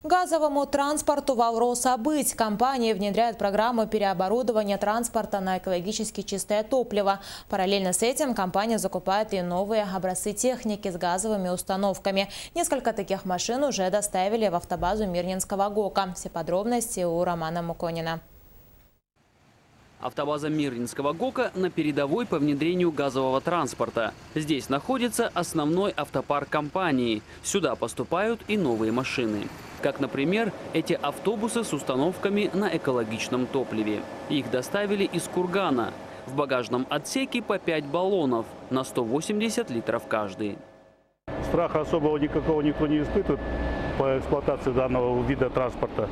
Газовому транспорту «Валроса» быть. Компания внедряет программу переоборудования транспорта на экологически чистое топливо. Параллельно с этим компания закупает и новые образцы техники с газовыми установками. Несколько таких машин уже доставили в автобазу Мирнинского ГОКа. Все подробности у Романа Муконина. Автобаза Мирнинского ГОКа на передовой по внедрению газового транспорта. Здесь находится основной автопарк компании. Сюда поступают и новые машины. Как, например, эти автобусы с установками на экологичном топливе. Их доставили из Кургана. В багажном отсеке по 5 баллонов на 180 литров каждый. Страха особого никакого никто не испытывает по эксплуатации данного вида транспорта.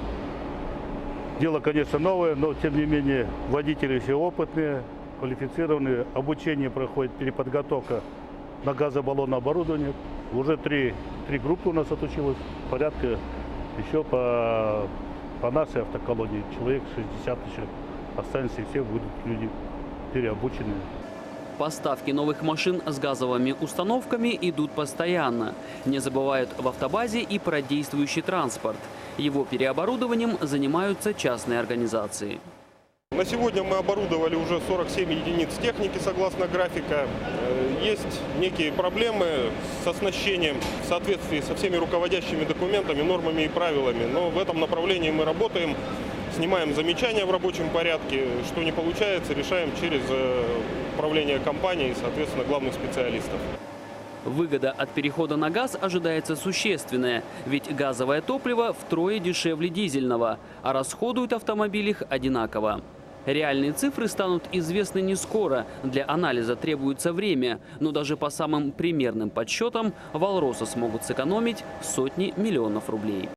Дело, конечно, новое, но, тем не менее, водители все опытные, квалифицированные. Обучение проходит, переподготовка на газобаллонное оборудование. Уже три группы у нас отучилось. Порядка еще по нашей автоколонии. Человек 60 еще останется, и все будут люди переобученные. Поставки новых машин с газовыми установками идут постоянно. Не забывают в автобазе и про действующий транспорт. Его переоборудованием занимаются частные организации. На сегодня мы оборудовали уже 47 единиц техники согласно графика. Есть некие проблемы с оснащением в соответствии со всеми руководящими документами, нормами и правилами. Но в этом направлении мы работаем, снимаем замечания в рабочем порядке. Что не получается, решаем через управление компанией и, соответственно, главных специалистов. Выгода от перехода на газ ожидается существенная, ведь газовое топливо втрое дешевле дизельного, а расходуют автомобиль их одинаково. Реальные цифры станут известны не скоро, для анализа требуется время, но даже по самым примерным подсчетам «Валроса» смогут сэкономить сотни миллионов рублей.